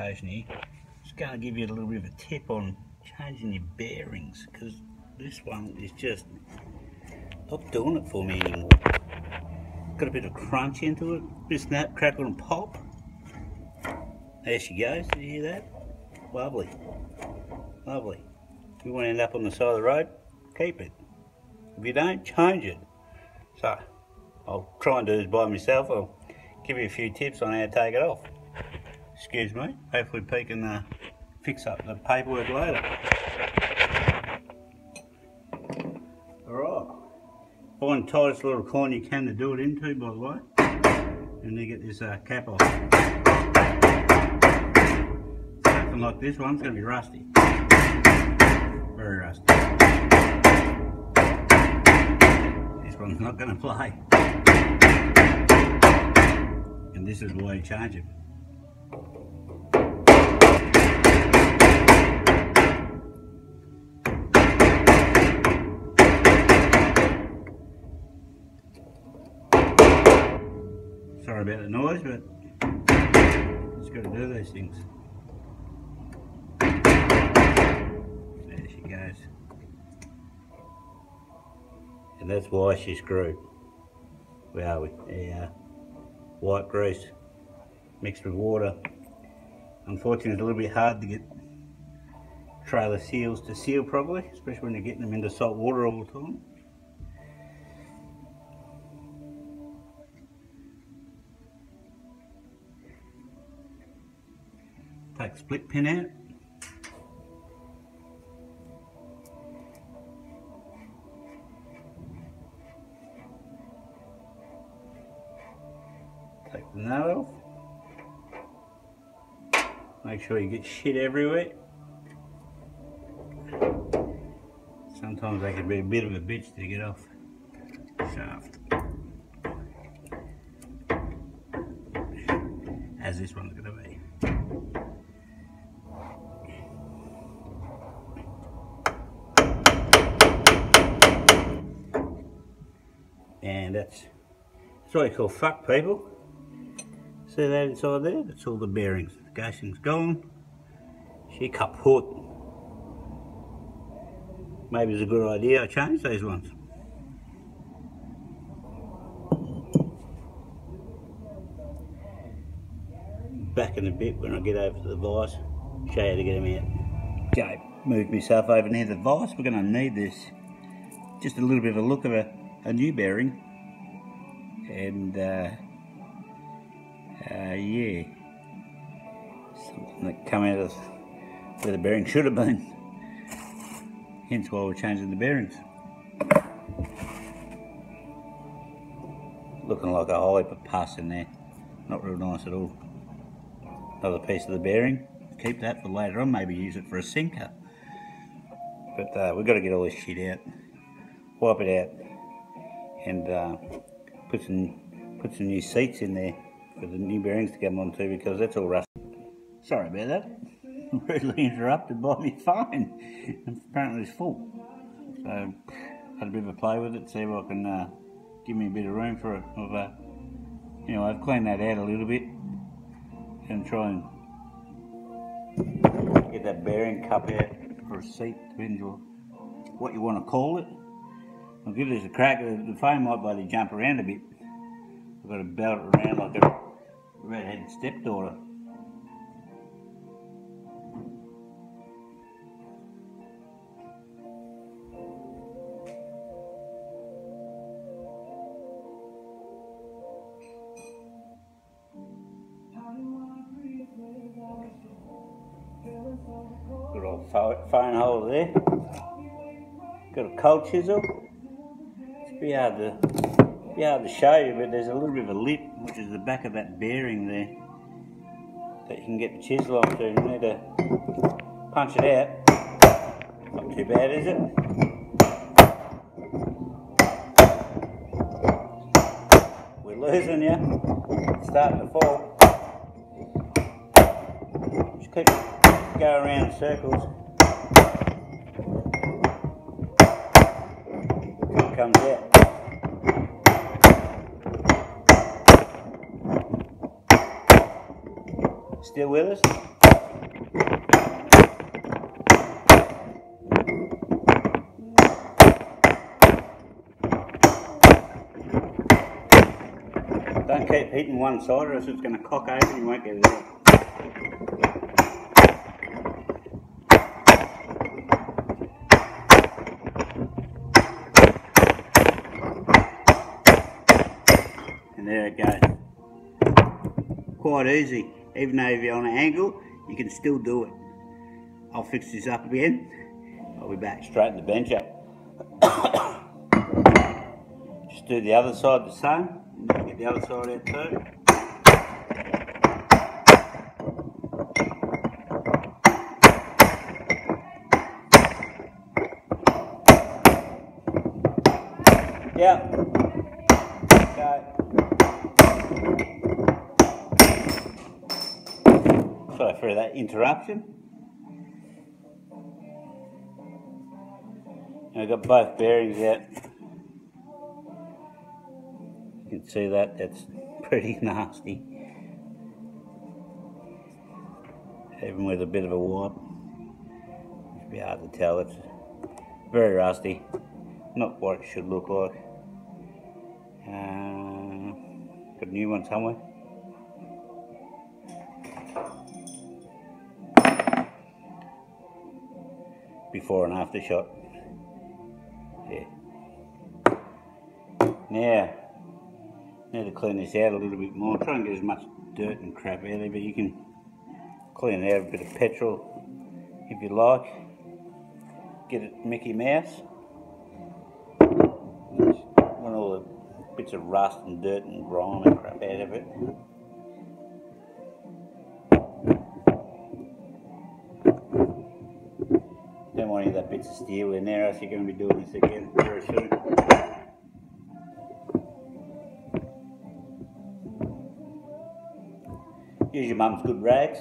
Snappermancation here. Just going to give you a little bit of a tip on changing your bearings, because this one is just not doing it for me anymore. Got a bit of crunch into it, bit of snap, crackle and pop. There she goes, did you hear that? Lovely, lovely. If you want to end up on the side of the road, keep it. If you don't, change it. So, I'll try and do this by myself. I'll give you a few tips on how to take it off. Excuse me, hopefully Pete can fix up the paperwork later. Alright, find the tightest little coin you can to do it into, by the way. And then get this cap off. Something like this one's going to be rusty. Very rusty. This one's not going to play. And this is why you change it. Sorry about the noise, but just got to do these things. There she goes. And that's why she's screwed. Where are we? There you are. White grease mixed with water. Unfortunately, it's a little bit hard to get trailer seals to seal properly, especially when you're getting them into salt water all the time. Take the split pin out. Take the nut off. Make sure you get shit everywhere. Sometimes they can be a bit of a bitch to get off the shaft. As this one's going to be. And that's what you call fuck, people. See that inside there? That's all the bearings. The casing's gone. She kaput. Maybe it's a good idea I change these ones. Back in a bit when I get over to the vise, show you how to get them out. Okay, move myself over near the vise. We're going to need this. Just a little bit of a look of a new bearing. And yeah, something that come out of where the bearing should have been, hence why we're changing the bearings. Looking like a whole heap of pus in there, not real nice at all. Another piece of the bearing, keep that for later on, maybe use it for a sinker. But we've got to get all this shit out, wipe it out, and put some new seats in there for the new bearings to come onto, because that's all rusty. Sorry about that. Rudely interrupted by my phone. Apparently it's full. So had a bit of a play with it, see if I can give me a bit of room for it. Anyway, I've cleaned that out a little bit and try and get that bearing cup out for a seat, depends on what you want to call it. I'll give this a crack. The phone might bloody jump around a bit. I've got to belt it around like a redheaded stepdaughter. Good old phone holder there. Got a cold chisel. It's be hard to show you, but there's a little bit of a lip, which is the back of that bearing there, that you can get the chisel onto. You need to punch it out. Not too bad, is it? We're losing you. It's starting to fall. Just keep go around in circles. Until it comes out. Still with us? keep heating one side or else it's going to cock over and you won't get it out. And there it goes. Quite easy. Even though if you're on an angle, you can still do it. I'll fix this up again. I'll be back. Straighten the bench up. Just do the other side the same. And then get the other side out too. Yeah. Okay. Sorry for that interruption. And I've got both bearings out. You can see that's pretty nasty. Even with a bit of a wipe. It's be hard to tell, it's very rusty. Not what it should look like. Got a new one somewhere. Before and after shot. Yeah. Now, need to clean this out a little bit more. Try and get as much dirt and crap out of there, but you can clean it out with a bit of petrol if you like. Get it Mickey Mouse. Just want all the bits of rust and dirt and grime and crap out of it. Don't want any of that bits of steel in there, else you're going to be doing this again very soon. Use your mum's good rags.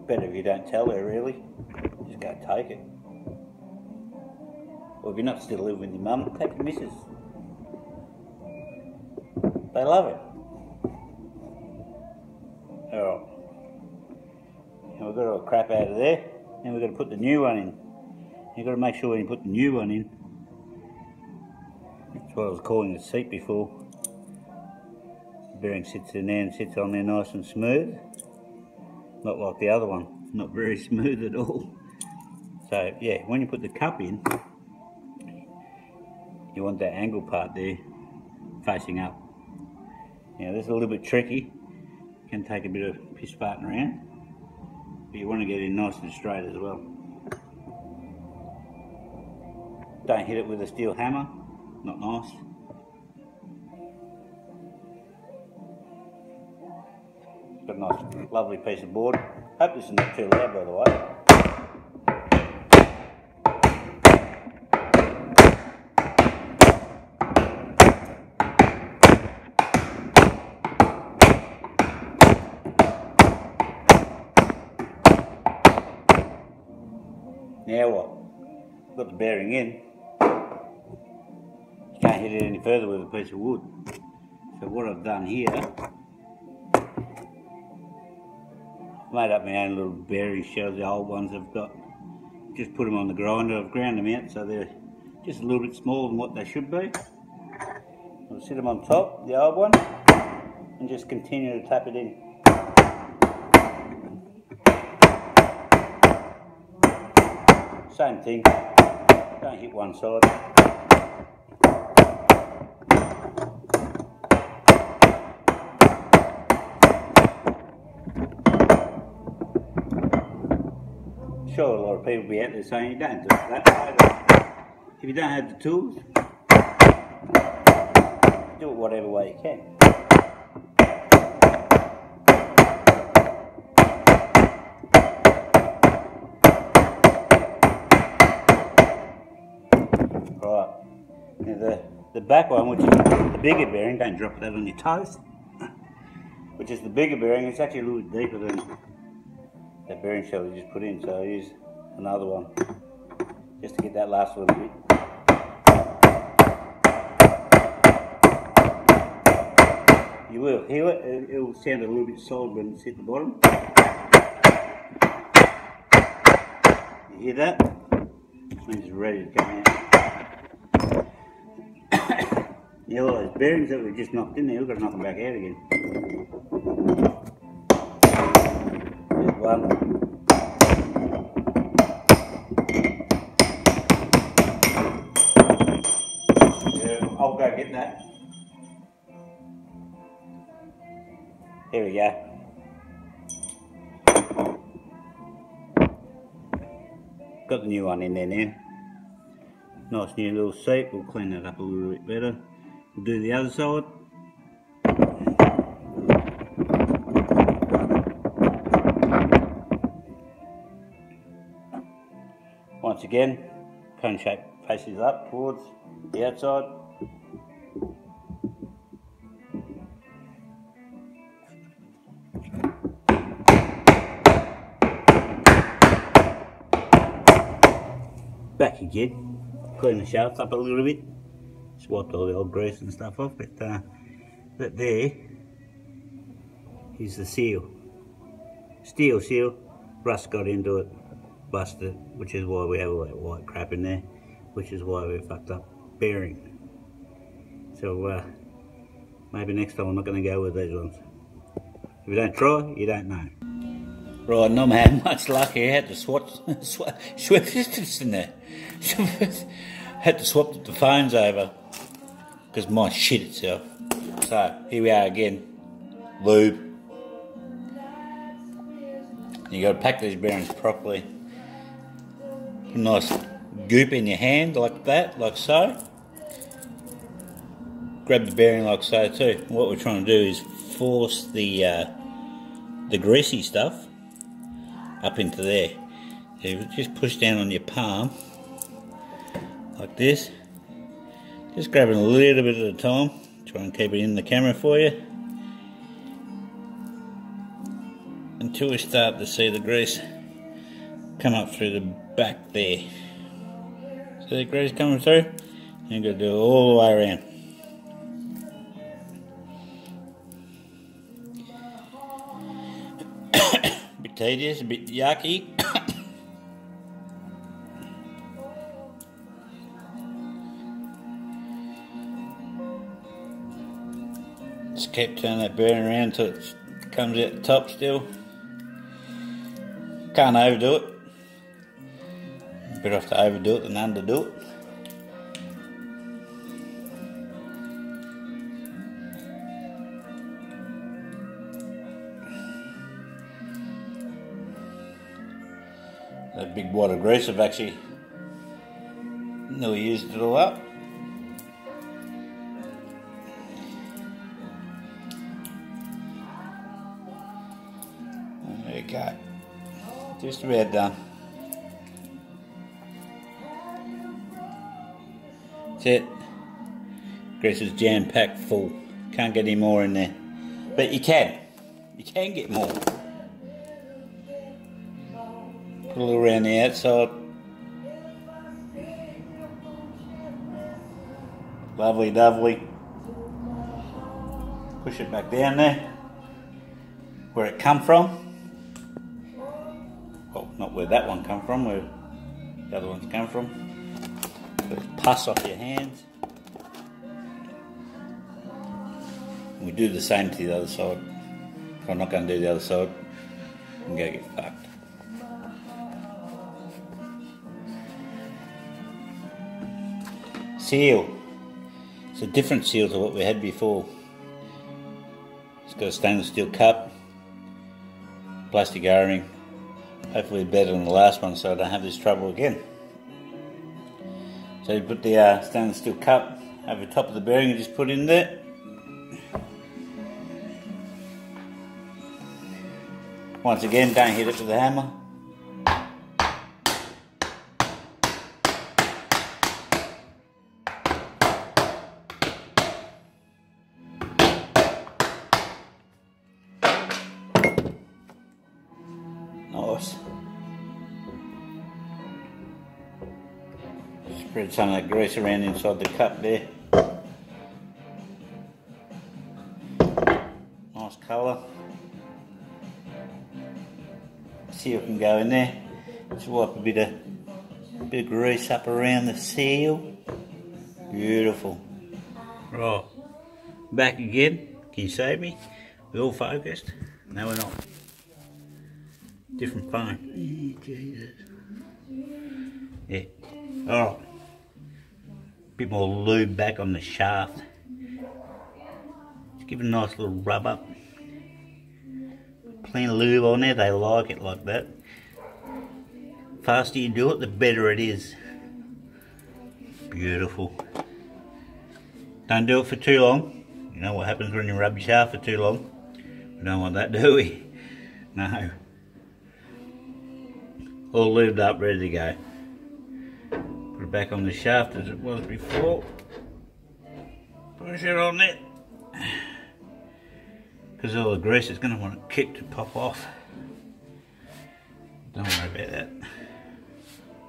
Better if you don't tell her really. Just go take it. Or if you're not still living with your mum, take your missus. They love it. Alright. And we've got all the crap out of there. Now we've got to put the new one in. You've got to make sure when you put the new one in. That's what I was calling the seat before. The bearing sits in there and sits on there nice and smooth. Not like the other one. It's not very smooth at all. So yeah, when you put the cup in, you want that angle part there facing up. Now this is a little bit tricky. Can take a bit of piss farting around, but you want to get in nice and straight as well. Don't hit it with a steel hammer, not nice. Got a nice lovely piece of board. Hope this is not too loud by the way. Now what? Got the bearing in. You can't hit it any further with a piece of wood. So what I've done here, made up my own little bearing shells, the old ones I've got. Just put them on the grinder. I've ground them out so they're just a little bit smaller than what they should be. I'll sit them on top, the old one, and just continue to tap it in. Same thing, don't hit one side. Sure, a lot of people be out there saying you don't do it that way. If you don't have the tools, do it whatever way you can. Right, now the back one, which is the bigger bearing, don't drop that on your toes, which is the bigger bearing, it's actually a little bit deeper than that bearing shell you just put in, so I use another one just to get that last little bit. You will hear it, it will sound a little bit solid when it's hit the bottom. You hear that? It means it's ready to come out. Yeah, all those bearings that we just knocked in there, we've got to knock them back out again. There's one. I'll go get that. Here we go. Got the new one in there now. Nice new little seat. We'll clean that up a little bit better. We'll do the other side. Once again, cone shape faces up towards the outside. Back again, clean the shaft up a little bit, swiped all the old grease and stuff off, but that there is the seal, steel seal, rust got into it, busted, which is why we have all that white crap in there, which is why we fucked up bearing. So maybe next time I'm not going to go with these ones. If you don't try, you don't know. Right, not had much luck here. Had to swap this in there. Had to swap the phones over because mine shit itself. So here we are again. Lube. You got to pack these bearings properly. Put a nice goop in your hand like that, like so. Grab the bearing like so too. What we're trying to do is force the greasy stuff up into there. So you just push down on your palm like this. Just grabbing a little bit at a time. Try and keep it in the camera for you until we start to see the grease come up through the back there. See the grease coming through? You've got to do it all the way around. A bit tedious, a bit yucky. Just keep turning that bearing around until it comes out the top still. Can't overdo it. Better off to overdo it than underdo it. That big wad of grease have actually nearly used it all up. There you go. Just about done. That's it. Grease is jam-packed full. Can't get any more in there. But you can. You can get more. Put a little around the outside. Lovely dovely. Push it back down there. Where it come from. Well, not where that one come from, where the other ones come from. Let pus off your hands. And we do the same to the other side. If I'm not going to do the other side, I'm going to get fucked. Seal. It's a different seal to what we had before. It's got a stainless steel cup, plastic O-ring. Hopefully better than the last one so I don't have this trouble again. So you put the stainless steel cup over the top of the bearing and just put in there. Once again, don't hit it with a hammer. Nice. Spread some of that grease around inside the cup there. Nice colour. Seal can go in there. Just wipe a bit of grease up around the seal. Beautiful. Right, back again. Can you save me? We're all focused. No, we're not. Different phone. Oh, Jesus. Yeah. Alright. Bit more lube back on the shaft. Just give it a nice little rub up. Plenty of lube on there, they like it like that. Faster you do it, the better it is. Beautiful. Don't do it for too long. You know what happens when you rub your shaft for too long? We don't want that, do we? No. All lubed up, ready to go. Put it back on the shaft as it was before. Push it on there. Because all the grease is going to want to kick to pop off. Don't worry about that.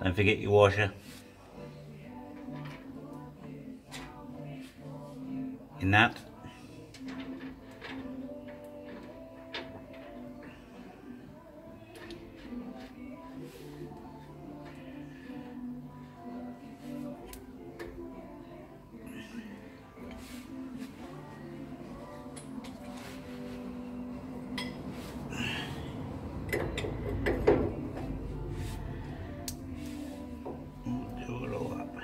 Don't forget your washer. Your nut. Do it all up.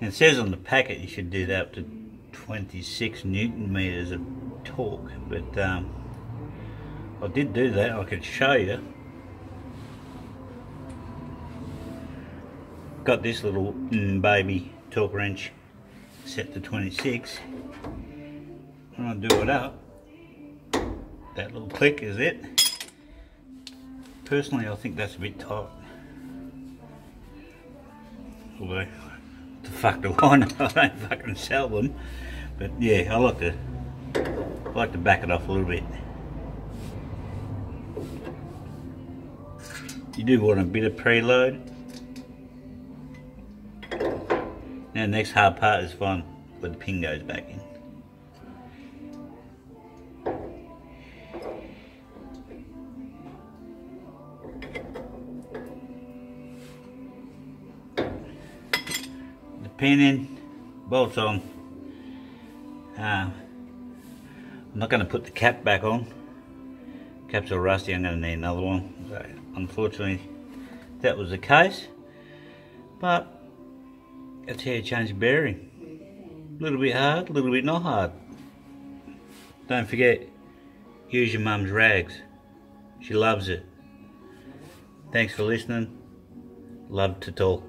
And it says on the packet you should do that up to 26 Newton meters of torque, but I did do that. I could show you. Got this little baby torque wrench set to 26. When I do it up, that little click is it. Personally, I think that's a bit tight. Although, the fuck do I know? I don't fucking sell them. But yeah, I like to back it off a little bit. You do want a bit of preload. Now the next hard part is fun, where the pin goes back in. The pin in, bolts on. I'm not going to put the cap back on. Cap's all rusty, I'm going to need another one. So unfortunately that was the case, but that's how you change a bearing. A little bit hard, a little bit not hard. Don't forget, use your mum's rags. She loves it. Thanks for listening. Love to talk.